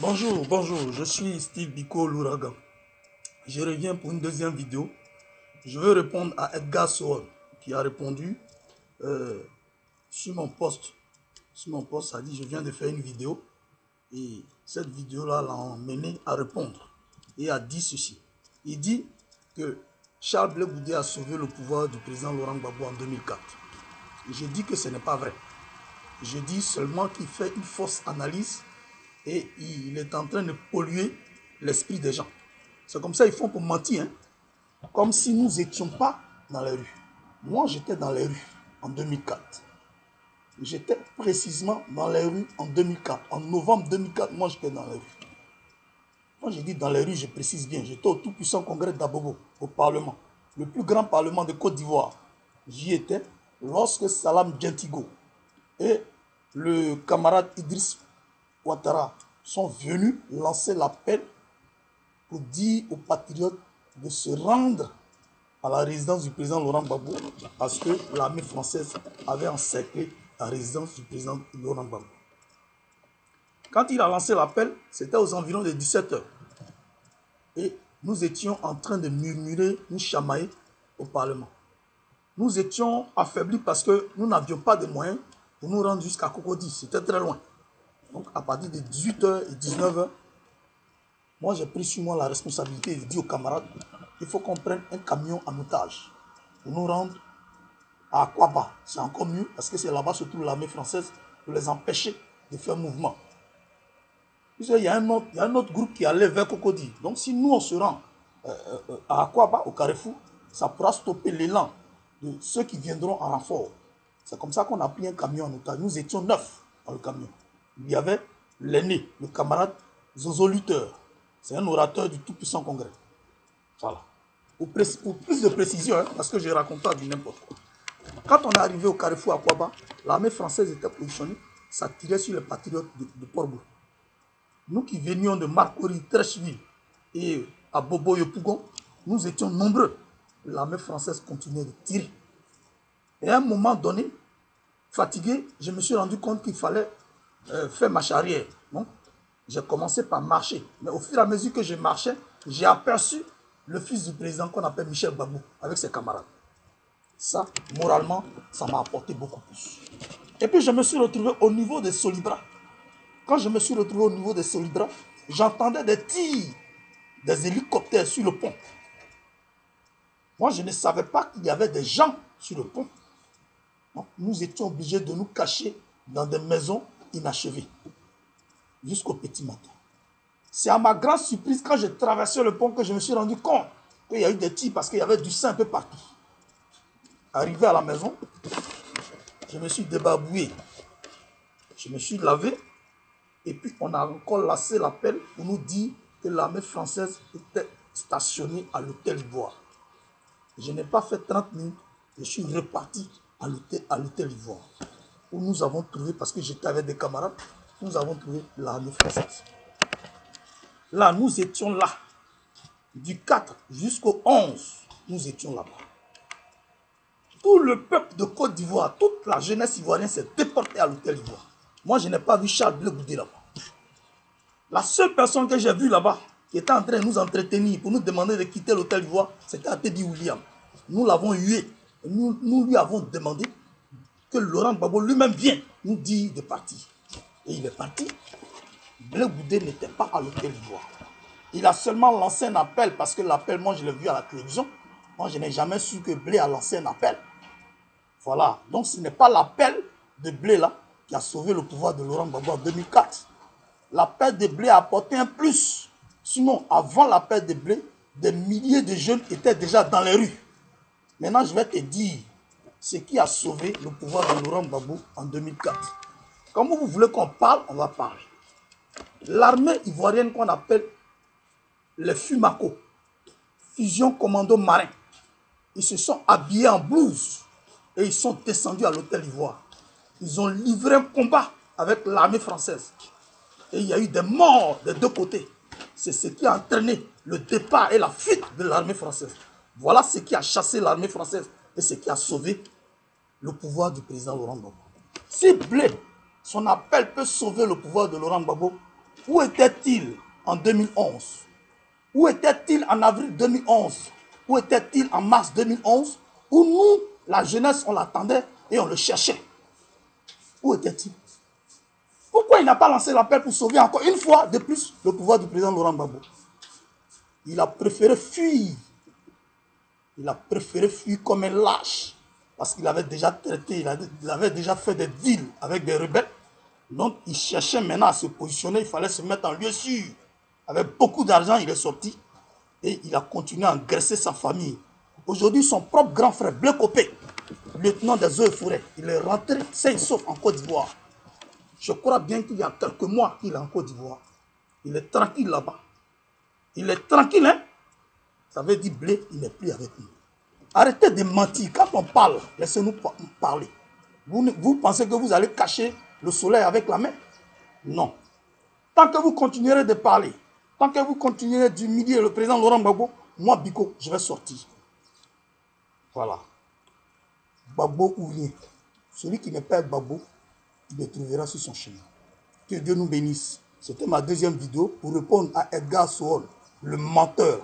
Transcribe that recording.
Bonjour, je suis Steve Biko Louraga. Je reviens pour une deuxième vidéo. Je veux répondre à Edgar Sohol qui a répondu sur mon post. A dit je viens de faire une vidéo et cette vidéo-là l'a emmené à répondre et a dit ceci. Il dit que Charles Blé Goudé a sauvé le pouvoir du président Laurent Gbagbo en 2004. Et je dis que ce n'est pas vrai. Je dis seulement qu'il fait une fausse analyse et il est en train de polluer l'esprit des gens. C'est comme ça ils font pour mentir, hein? Comme si nous n'étions pas dans les rues. Moi, j'étais dans les rues en 2004. J'étais précisément dans les rues en 2004. En novembre 2004, moi, j'étais dans les rues. Quand je dis dans les rues, je précise bien. J'étais au tout-puissant congrès d'Abobo, au Parlement. Le plus grand Parlement de Côte d'Ivoire. J'y étais lorsque Salam Gentigo et le camarade Idriss Ouattara sont venus lancer l'appel pour dire aux patriotes de se rendre à la résidence du président Laurent Gbagbo parce que l'armée française avait encerclé la résidence du président Laurent Gbagbo. Quand il a lancé l'appel, c'était aux environs de 17 h. Et nous étions en train de murmurer, nous chamailler au Parlement. Nous étions affaiblis parce que nous n'avions pas de moyens pour nous rendre jusqu'à Cocody. C'était très loin. Donc à partir de 18 h et 19 h, moi j'ai pris sur moi la responsabilité de dire aux camarades qu'il faut qu'on prenne un camion en otage pour nous rendre à Akwaba. C'est encore mieux parce que c'est là-bas se trouve l'armée française pour les empêcher de faire mouvement. Il y a un autre groupe qui allait vers Cocody. Donc si nous on se rend à Akwaba, au Carrefour, ça pourra stopper l'élan de ceux qui viendront en renfort. C'est comme ça qu'on a pris un camion en otage. Nous étions 9 dans le camion. Il y avait l'aîné, le camarade Zozo Lutteur. C'est un orateur du tout-puissant congrès. Voilà. Pour plus de précision, hein, parce que je ne raconte pas du n'importe quoi. Quand on est arrivé au Carrefour à Akwaba, l'armée française était positionnée, ça tirait sur les patriotes de Port-Boulogne. Nous qui venions de Marcory, Trècheville et à Bobo-Yopougon, nous étions nombreux. L'armée française continuait de tirer. Et à un moment donné, fatigué, je me suis rendu compte qu'il fallait faire marche arrière. Donc, j'ai commencé par marcher. Mais au fur et à mesure que je marchais, j'ai aperçu le fils du président qu'on appelle Michel Gbagbo avec ses camarades. Ça, moralement, ça m'a apporté beaucoup plus. Et puis, je me suis retrouvé au niveau des Solibra. Quand je me suis retrouvé au niveau des Solibra, j'entendais des tirs des hélicoptères sur le pont. Moi, je ne savais pas qu'il y avait des gens sur le pont. Donc, nous étions obligés de nous cacher dans des maisons inachevées jusqu'au petit matin. C'est à ma grande surprise quand j'ai traversé le pont que je me suis rendu compte qu'il y a eu des tirs parce qu'il y avait du sang un peu partout. Arrivé à la maison, je me suis débarbouillé. Je me suis lavé et puis on a encore lancé l'appel pour nous dire que l'armée française était stationnée à l'hôtel Ivoire. Je n'ai pas fait 30 minutes, je suis reparti à l'hôtel Ivoire où nous avons trouvé, parce que j'étais avec des camarades, nous avons trouvé l'armée française. Là, nous étions là. Du 4 jusqu'au 11, nous étions là-bas. Tout le peuple de Côte d'Ivoire, toute la jeunesse ivoirienne s'est déportée à l'hôtel Ivoire. Moi, je n'ai pas vu Charles Blé Goudé là-bas. La seule personne que j'ai vue là-bas, qui était en train de nous entretenir pour nous demander de quitter l'hôtel Ivoire, c'était Atedi William. Nous l'avons hué. Nous lui avons demandé que Laurent Gbagbo lui-même vienne nous dire de partir. Et il est parti. Blé Goudé n'était pas à l'hôtel Ivoire. Il a seulement lancé un appel parce que l'appel, moi je l'ai vu à la télévision. Moi je n'ai jamais su que Blé a lancé un appel. Voilà. Donc ce n'est pas l'appel de Blé là qui a sauvé le pouvoir de Laurent Gbagbo en 2004. L'appel de Blé a apporté un plus. Sinon, avant l'appel de Blé, des milliers de jeunes étaient déjà dans les rues. Maintenant, je vais te dire ce qui a sauvé le pouvoir de Laurent Gbagbo en 2004. Comme vous voulez qu'on parle, on va parler. L'armée ivoirienne qu'on appelle les FUMACO, Fusion Commando Marin, ils se sont habillés en blouse et ils sont descendus à l'hôtel Ivoire. Ils ont livré un combat avec l'armée française. Et il y a eu des morts des deux côtés. C'est ce qui a entraîné le départ et la fuite de l'armée française. Voilà ce qui a chassé l'armée française et ce qui a sauvé le pouvoir du président Laurent Gbagbo. Si Blé, son appel peut sauver le pouvoir de Laurent Gbagbo, Où était-il en 2011? Où était-il en avril 2011? Où était-il en mars 2011? Où nous, la jeunesse, on l'attendait et on le cherchait. Où était-il? Pourquoi il n'a pas lancé l'appel pour sauver encore une fois de plus le pouvoir du président Laurent Gbagbo? Il a préféré fuir. Il a préféré fuir comme un lâche. Parce qu'il avait déjà traité, il avait déjà fait des deals avec des rebelles. Donc il cherchait maintenant à se positionner, il fallait se mettre en lieu sûr. Avec beaucoup d'argent, il est sorti. Et il a continué à engraisser sa famille. Aujourd'hui, son propre grand frère, Bleu Copé, lieutenant des eaux et forêts, il est rentré sain et sauf en Côte d'Ivoire. Je crois bien qu'il y a quelques mois qu'il est en Côte d'Ivoire. Il est tranquille là-bas. Il est tranquille, hein? Ça veut dire Blé, il n'est plus avec nous. Arrêtez de mentir. Quand on parle, laissez-nous parler. Vous pensez que vous allez cacher le soleil avec la main? Non. Tant que vous continuerez de parler, tant que vous continuerez d'humilier le président Laurent Gbagbo, moi, Biko, je vais sortir. Voilà. Gbagbo ou rien. Celui qui n'est pas Gbagbo, il le trouvera sur son chemin. Que Dieu nous bénisse. C'était ma deuxième vidéo pour répondre à Edgar Sohol, le menteur.